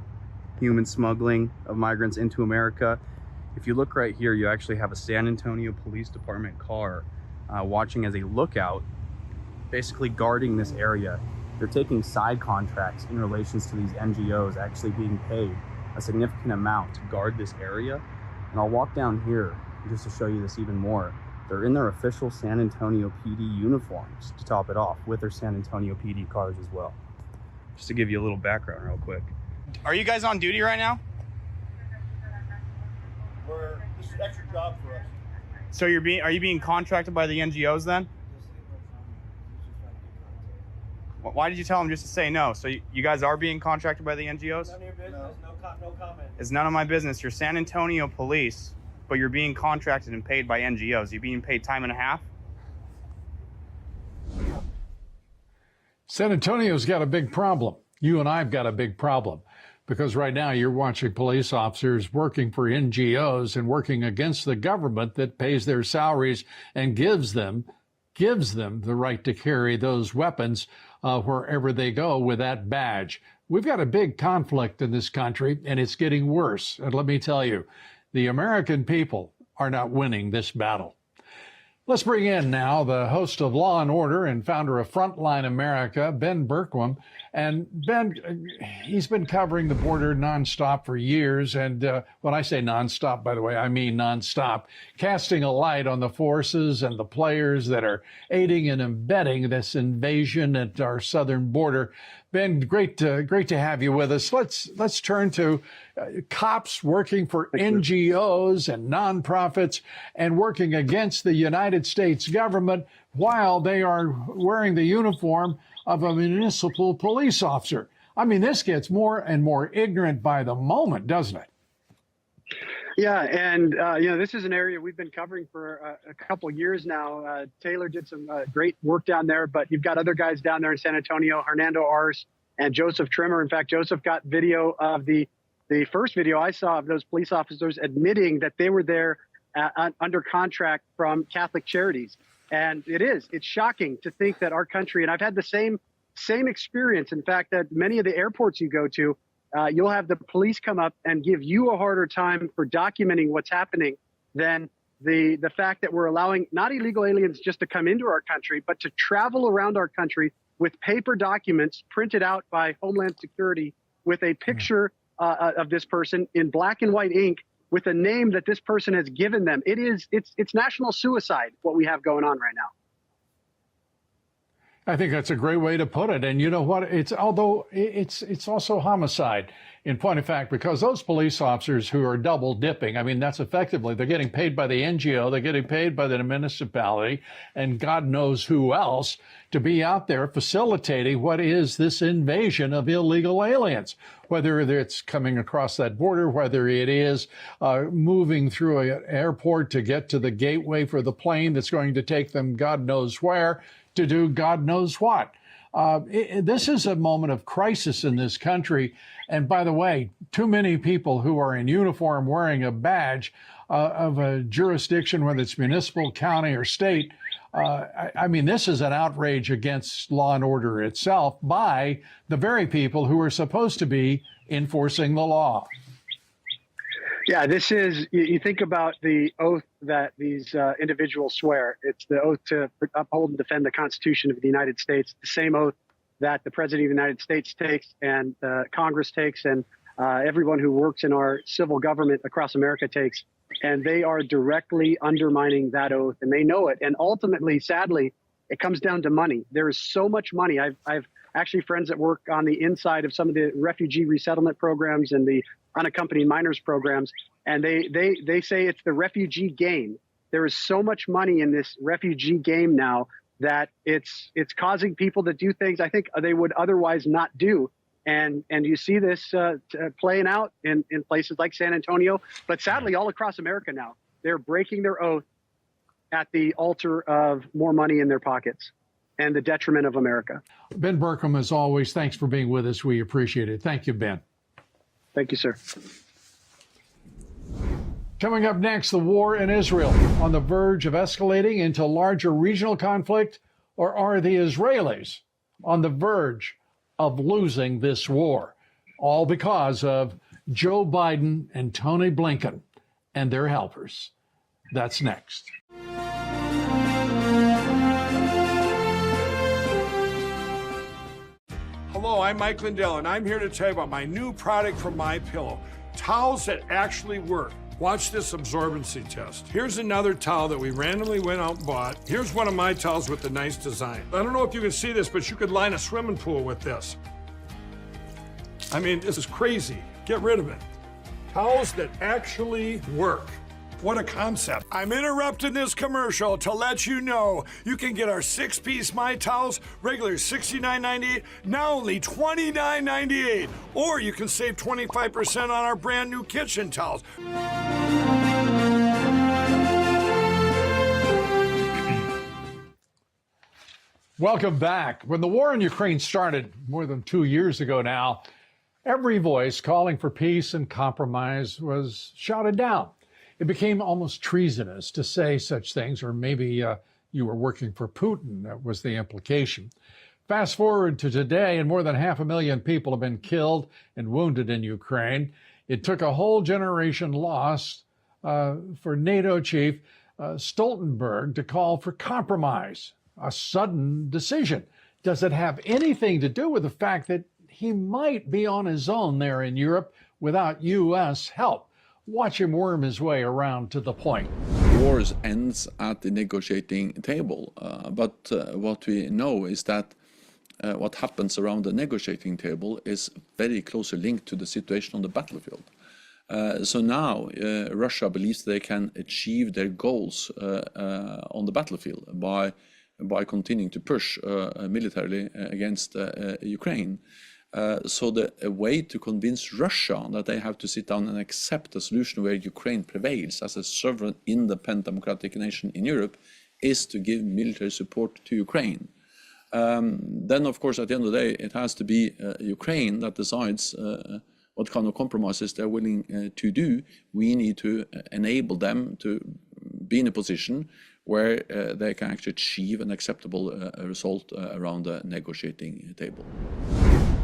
human smuggling of migrants into America. If you look right here, you actually have a San Antonio Police Department car watching as a lookout, basically guarding this area. They're taking side contracts in relations to these NGOs actually being paid a significant amount to guard this area. And I'll walk down here just to show you this even more. They're in their official San Antonio PD uniforms to top it off, with their San Antonio PD cars as well. Just to give you a little background real quick. Are you guys on duty right now? This is an extra job for us. So are you being contracted by the NGOs then? Why Why did you tell him just to say no? So you guys are being contracted by the NGOs? None of your business. No comment. It's none of my business. You're San Antonio police, but you're being contracted and paid by NGOs. You're being paid time and a half? San Antonio's got a big problem. You and I've got a big problem because right now you're watching police officers working for NGOs and working against the government that pays their salaries and gives them the right to carry those weapons wherever they go with that badge. We've got a big conflict in this country, and it's getting worse. And let me tell you, the American people are not winning this battle. Let's bring in now the host of Law and Order and founder of Frontline America, Ben Bergquam. And Ben, he's been covering the border nonstop for years. And when I say nonstop, by the way, I mean nonstop, casting a light on the forces and the players that are aiding and abetting this invasion at our southern border. Ben, great to have you with us. Let's turn to cops working for NGOs and nonprofits and working against the United States government while they are wearing the uniform of a municipal police officer. I mean, this gets more and more ignorant by the moment, doesn't it? Yeah, and this is an area we've been covering for a couple years now. Taylor did some great work down there, but you've got other guys down there in San Antonio, Hernando Ars and Joseph Trimmer. In fact, Joseph got video of the first video I saw of those police officers admitting that they were there under contract from Catholic Charities. And it's shocking to think that our country, and I've had the same experience. In fact, at many of the airports you go to, you'll have the police come up and give you a harder time for documenting what's happening than the fact that we're allowing not illegal aliens just to come into our country, but to travel around our country with paper documents printed out by Homeland Security with a picture of this person in black and white ink with a name that this person has given them. It's national suicide, what we have going on right now. I think that's a great way to put it. And you know what? It's also homicide in point of fact, because those police officers who are double dipping, I mean, that's effectively, they're getting paid by the NGO, they're getting paid by the municipality, and God knows who else to be out there facilitating what is this invasion of illegal aliens, whether it's coming across that border, whether it is moving through an airport to get to the gateway for the plane that's going to take them God knows where to do God knows what. This is a moment of crisis in this country. And by the way, too many people who are in uniform wearing a badge of a jurisdiction, whether it's municipal, county, or state, I mean, this is an outrage against law and order itself by the very people who are supposed to be enforcing the law. Yeah, this is, you think about the oath that these individuals swear. It's the oath to uphold and defend the Constitution of the United States, the same oath that the President of the United States takes and Congress takes and everyone who works in our civil government across America takes. And they are directly undermining that oath, and they know it. And ultimately, sadly, it comes down to money. There is so much money. I've actually friends that work on the inside of some of the refugee resettlement programs and the unaccompanied minors programs, and they say it's the refugee game. There is so much money in this refugee game now that it's causing people to do things I think they would otherwise not do. And you see this playing out in places like San Antonio, but sadly all across America now. They're breaking their oath at the altar of more money in their pockets and the detriment of America. Ben Bergquam, as always, thanks for being with us. We appreciate it. Thank you, Ben. Thank you, sir. Coming up next, the war in Israel on the verge of escalating into larger regional conflict, or are the Israelis on the verge of losing this war? All because of Joe Biden and Tony Blinken and their helpers. That's next. Hello, I'm Mike Lindell, and I'm here to tell you about my new product from MyPillow, towels that actually work. Watch this absorbency test. Here's another towel that we randomly went out and bought. Here's one of my towels with the nice design. I don't know if you can see this, but you could line a swimming pool with this. I mean, this is crazy. Get rid of it. Towels that actually work. What a concept. I'm interrupting this commercial to let you know you can get our 6-piece My Towels, regular $69.98, now only $29.98. Or you can save 25% on our brand new kitchen towels. Welcome back. When the war in Ukraine started more than 2 years ago now, every voice calling for peace and compromise was shouted down. It became almost treasonous to say such things, or maybe you were working for Putin. That was the implication. Fast forward to today, and more than 500,000 people have been killed and wounded in Ukraine. It took a whole generation lost for NATO chief Stoltenberg to call for compromise, a sudden decision. Does it have anything to do with the fact that he might be on his own there in Europe without U.S. help? Watch him worm his way around to the point. Wars ends at the negotiating table, but what we know is that what happens around the negotiating table is very closely linked to the situation on the battlefield. So now Russia believes they can achieve their goals on the battlefield by continuing to push militarily against Ukraine. So the way to convince Russia that they have to sit down and accept a solution where Ukraine prevails as a sovereign, independent, democratic nation in Europe is to give military support to Ukraine. Then, of course, at the end of the day, it has to be Ukraine that decides what kind of compromises they're willing to do. We need to enable them to be in a position where they can actually achieve an acceptable result around the negotiating table.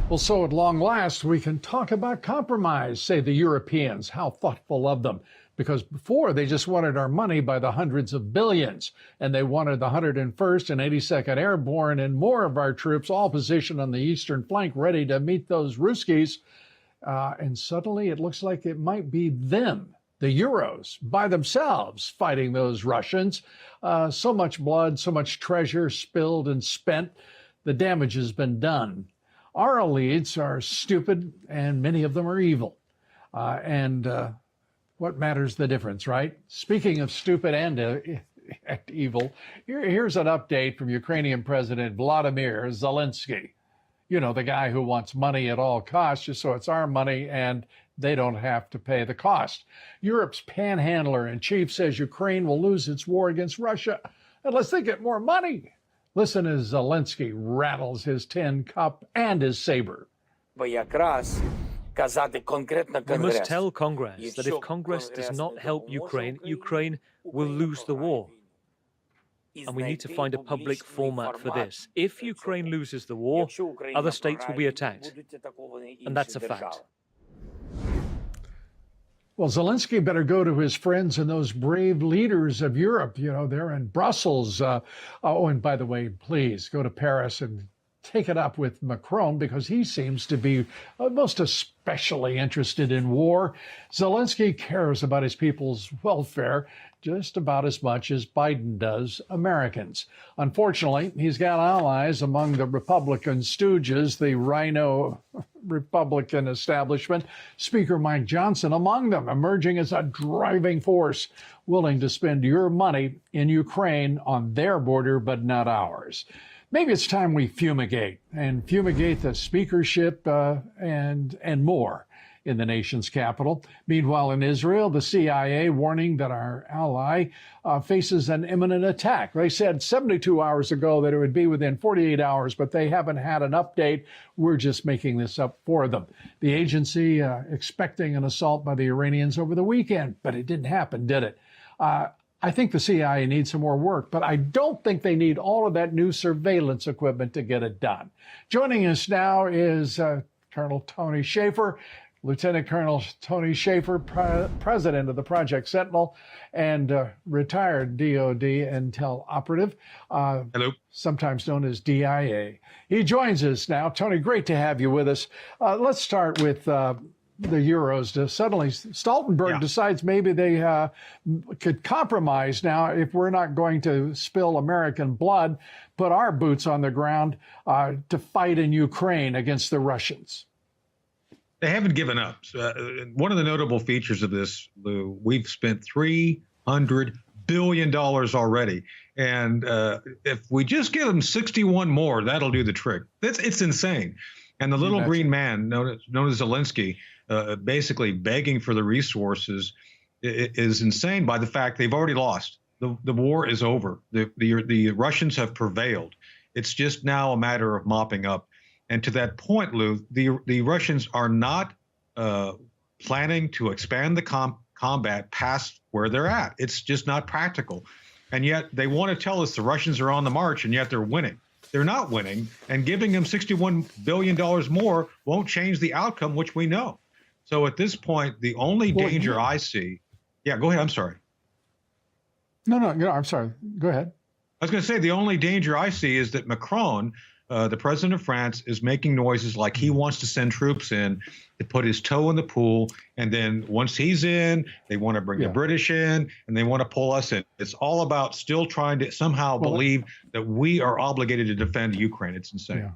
Well, so at long last, we can talk about compromise, say the Europeans. How thoughtful of them. Because before, they just wanted our money by the hundreds of billions. And they wanted the 101st and 82nd Airborne and more of our troops all positioned on the eastern flank, ready to meet those Ruskies. And suddenly, it looks like it might be them, the Euros, by themselves, fighting those Russians. So much blood, so much treasure spilled and spent. The damage has been done. Our elites are stupid, and many of them are evil. What matters the difference, right? Speaking of stupid and evil, here's an update from Ukrainian President Vladimir Zelensky. You know, the guy who wants money at all costs, just so it's our money and they don't have to pay the cost. Europe's panhandler in chief says Ukraine will lose its war against Russia unless they get more money. Listen as Zelensky rattles his tin cup and his saber. We must tell Congress that if Congress does not help Ukraine, Ukraine will lose the war. And we need to find a public format for this. If Ukraine loses the war, other states will be attacked. And that's a fact. Well, Zelensky better go to his friends and those brave leaders of Europe. You know, they're in Brussels. And by the way, please go to Paris and take it up with Macron, because he seems to be most especially interested in war. Zelensky cares about his people's welfare just about as much as Biden does Americans. Unfortunately, he's got allies among the Republican stooges, the Rhino Republican establishment, Speaker Mike Johnson among them, emerging as a driving force, willing to spend your money in Ukraine on their border, but not ours. Maybe it's time we fumigate the speakership and more in the nation's capital. Meanwhile, in Israel, the CIA warning that our ally faces an imminent attack. They said 72 hours ago that it would be within 48 hours, but they haven't had an update. We're just making this up for them. The agency expecting an assault by the Iranians over the weekend, but it didn't happen, did it? I think the CIA needs some more work, but I don't think they need all of that new surveillance equipment to get it done. Joining us now is Colonel Tony Shaffer, Lieutenant Colonel Tony Shaffer, president of the Project Sentinel and retired DOD intel operative. Hello. Sometimes known as DIA. He joins us now. Tony, great to have you with us. Let's start with the Euros. Suddenly, Stoltenberg decides maybe they could compromise now if we're not going to spill American blood, put our boots on the ground to fight in Ukraine against the Russians. They haven't given up. One of the notable features of this, Lou, we've spent $300 billion already. And if we just give them 61 more, that'll do the trick. It's insane. And the little green man, known as Zelensky, basically begging for the resources, is insane by the fact they've already lost. The war is over. The Russians have prevailed. It's just now a matter of mopping up. And to that point, Lou, the Russians are not planning to expand the combat past where they're at. It's just not practical. And yet they want to tell us the Russians are on the march, and yet they're winning. They're not winning, and giving them $61 billion more won't change the outcome, which we know. So at this point, the only danger I see... Yeah, go ahead. I'm sorry. No, I'm sorry. Go ahead. I was going to say the only danger I see is that Macron, the president of France, is making noises like he wants to send troops in to put his toe in the pool. And then once he's in, they want to bring the British in, and they want to pull us in. It's all about still trying to somehow believe that we are obligated to defend Ukraine. It's insane. Yeah.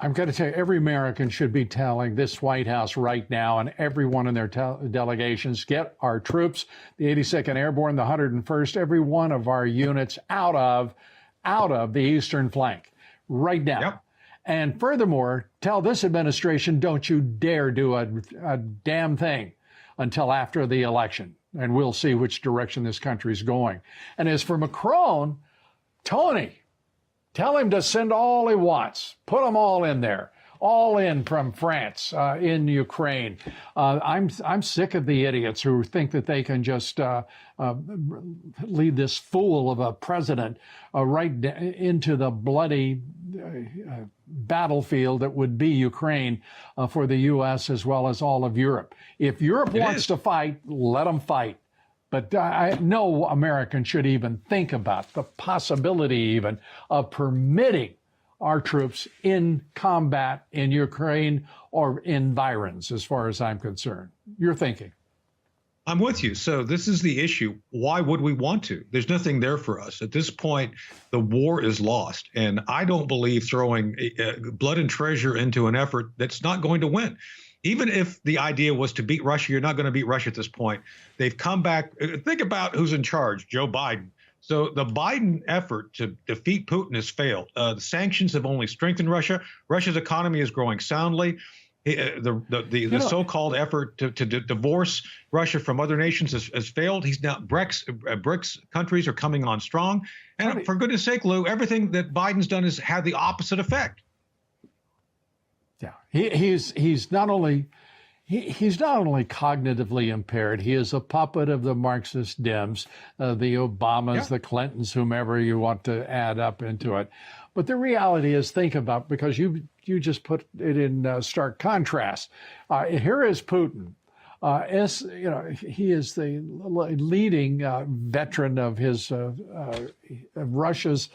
I'm going to tell you, every American should be telling this White House right now and everyone in their delegations, get our troops, the 82nd Airborne, the 101st, every one of our units out of the eastern flank right now. Yep. And furthermore, tell this administration, don't you dare do a damn thing until after the election. And we'll see which direction this country's going. And as for Macron, Tony, tell him to send all he wants. Put them all in there. All in from France, in Ukraine. I'm sick of the idiots who think that they can just lead this fool of a president right into the bloody battlefield that would be Ukraine for the U.S. as well as all of Europe. If Europe wants to fight, let them fight. But no American should even think about the possibility even of permitting our troops in combat in Ukraine or environs, as far as I'm concerned. You're thinking. I'm with you. So this is the issue. Why would we want to? There's nothing there for us. At this point, the war is lost. And I don't believe throwing blood and treasure into an effort that's not going to win. Even if the idea was to beat Russia, you're not going to beat Russia at this point. They've come back. Think about who's in charge, Joe Biden. So the Biden effort to defeat Putin has failed. The sanctions have only strengthened Russia. Russia's economy is growing soundly. The so-called effort to divorce Russia from other nations has failed. He's now BRICS countries are coming on strong. And for goodness sake, Lou, everything that Biden's done has had the opposite effect. Yeah, he's not only cognitively impaired, he is a puppet of the Marxist Dems, the Obamas, the Clintons, whomever you want to add up into it. But the reality is, think about, because you just put it in stark contrast. Here is Putin. He is the leading veteran of his Russia's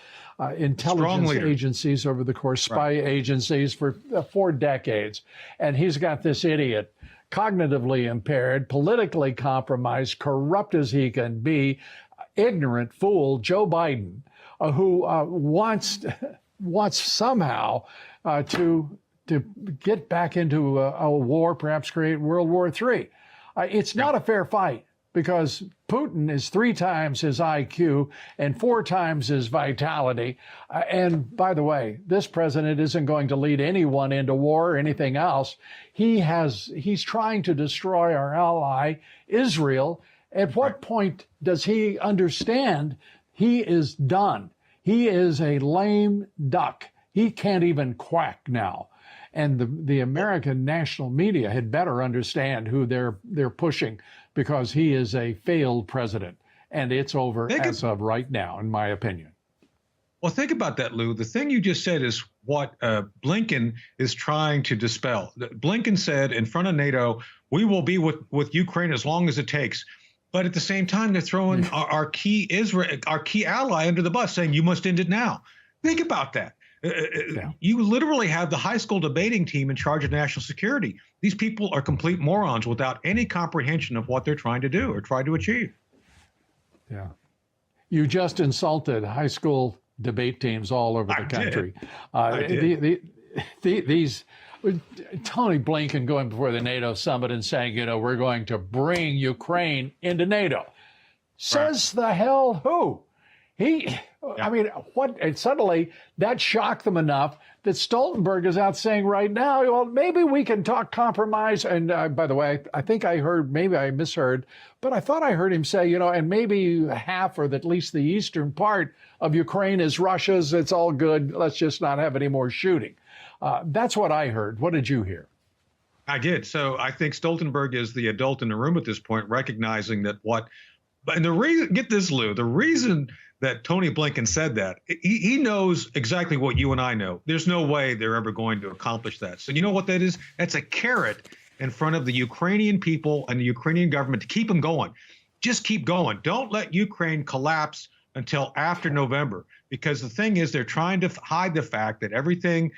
intelligence agencies over the course, spy agencies for 4 decades. And he's got this idiot, cognitively impaired, politically compromised, corrupt as he can be, ignorant fool, Joe Biden, who wants somehow to get back into a war, perhaps create World War III. It's not a fair fight, because Putin is 3 times his IQ and 4 times his vitality. And by the way, this president isn't going to lead anyone into war or anything else. He's trying to destroy our ally, Israel. At what point does he understand he is done? He is a lame duck. He can't even quack now. And the American national media had better understand who they're pushing, because he is a failed president. And it's over as of right now, in my opinion. Well, think about that, Lou. The thing you just said is what Blinken is trying to dispel. Blinken said in front of NATO, we will be with Ukraine as long as it takes. But at the same time, they're throwing our key ally under the bus, saying you must end it now. Think about that. You literally have the high school debating team in charge of national security. These people are complete morons without any comprehension of what they're trying to do or try to achieve. Yeah. You just insulted high school debate teams all over the country. I did. Tony Blinken going before the NATO summit and saying, we're going to bring Ukraine into NATO. Says the hell who? I mean, what? And suddenly that shocked them enough that Stoltenberg is out saying right now, well, maybe we can talk compromise. And by the way, I think I heard, maybe I misheard, but I thought I heard him say, and maybe half or at least the eastern part of Ukraine is Russia's. It's all good. Let's just not have any more shooting. That's what I heard. What did you hear? I did. So I think Stoltenberg is the adult in the room at this point, recognizing that and the reason, get this, Lou, the reason that Tony Blinken said that, he knows exactly what you and I know. There's no way they're ever going to accomplish that. So you know what that is? That's a carrot in front of the Ukrainian people and the Ukrainian government to keep them going. Just keep going. Don't let Ukraine collapse until after November, because the thing is they're trying to hide the fact that everything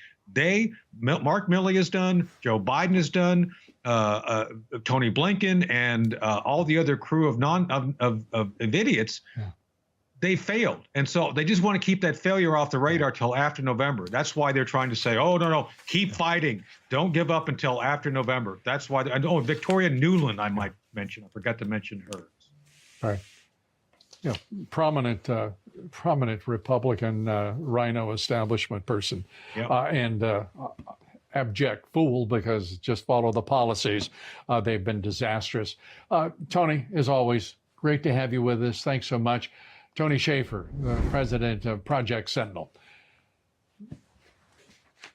Mark Milley has done, Joe Biden has done, Tony Blinken, and all the other crew of idiots, they failed. And so they just want to keep that failure off the radar till after November. That's why they're trying to say, oh, no, keep fighting. Don't give up until after November. That's why. Victoria Nuland, I might mention. I forgot to mention her. All right. Prominent Republican rhino establishment person, and abject fool, because just follow the policies. They've been disastrous. Tony, as always, great to have you with us. Thanks so much. Tony Schaefer, the president of Project Sentinel.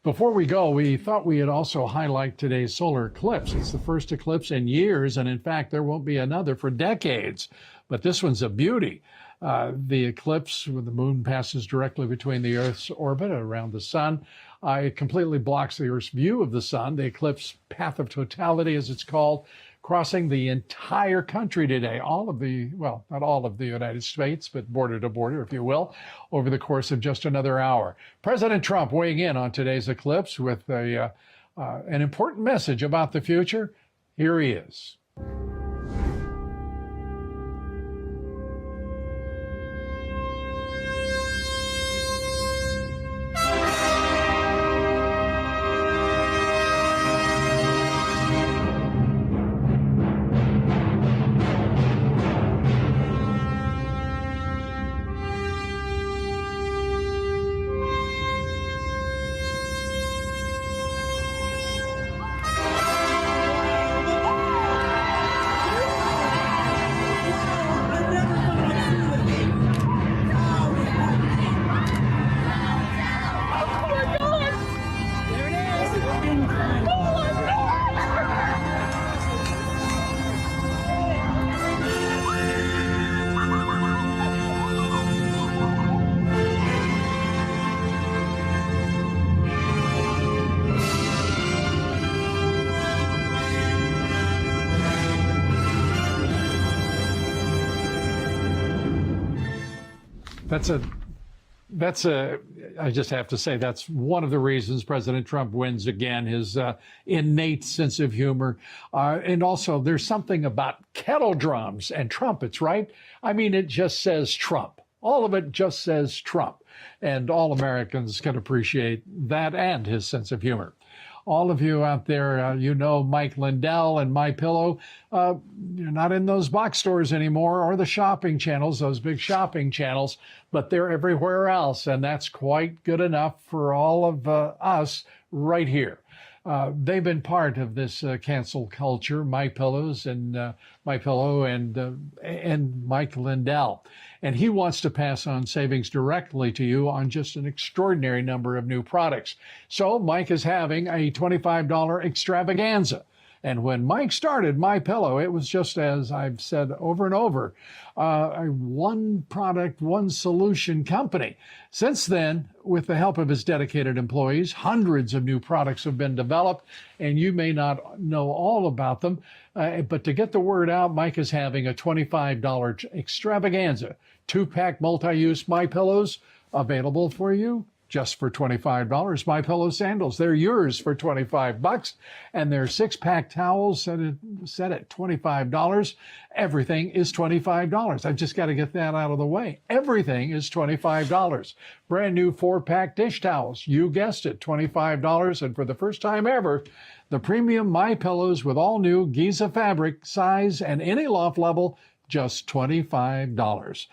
Before we go, we thought we'd also highlight today's solar eclipse. It's the first eclipse in years, and in fact, there won't be another for decades. But this one's a beauty. The eclipse, when the moon passes directly between the Earth's orbit around the sun, it completely blocks the Earth's view of the sun. The eclipse path of totality, as it's called, crossing the entire country today, not all of the United States, but border to border, if you will, over the course of just another hour. President Trump weighing in on today's eclipse with an important message about the future. Here he is. I just have to say, that's one of the reasons President Trump wins again, his innate sense of humor. And also, there's something about kettle drums and trumpets, right? I mean, it just says Trump. All of it just says Trump. And all Americans can appreciate that and his sense of humor. All of you out there, Mike Lindell and MyPillow. You're not in those box stores anymore, or the shopping channels, those big shopping channels, but they're everywhere else. And that's quite good enough for all of us right here. They've been part of this cancel culture, MyPillows and MyPillow and Mike Lindell. And he wants to pass on savings directly to you on just an extraordinary number of new products. So Mike is having a $25 extravaganza. And when Mike started MyPillow, it was just, as I've said over and over, a one product, one solution company. Since then, with the help of his dedicated employees, hundreds of new products have been developed, and you may not know all about them. But to get the word out, Mike is having a $25 extravaganza, 2-pack multi-use MyPillows available for you just for $25. MyPillow sandals, they're yours for $25. And their 6-pack towels set at $25. Everything is $25. I've just got to get that out of the way. Everything is $25. Brand new 4-pack dish towels, you guessed it, $25. And for the first time ever, the premium MyPillows with all new Giza fabric, size, and any loft level, just $25.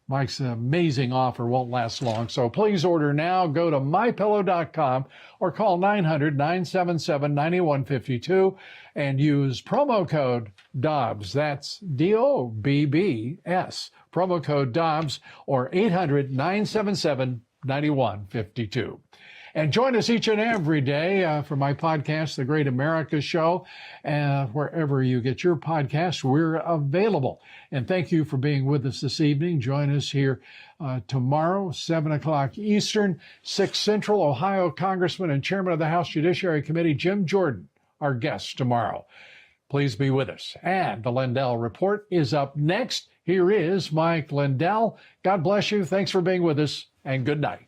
Mike's amazing offer won't last long, so please order now. Go to mypillow.com or call 900-977-9152 and use promo code Dobbs. That's DOBBS. Promo code Dobbs or 800-977-9152. And join us each and every day for my podcast, The Great America Show. Wherever you get your podcasts, we're available. And thank you for being with us this evening. Join us here tomorrow, 7 o'clock Eastern, 6 Central. Ohio Congressman and Chairman of the House Judiciary Committee, Jim Jordan, our guest tomorrow. Please be with us. And the Lindell Report is up next. Here is Mike Lindell. God bless you. Thanks for being with us, and good night.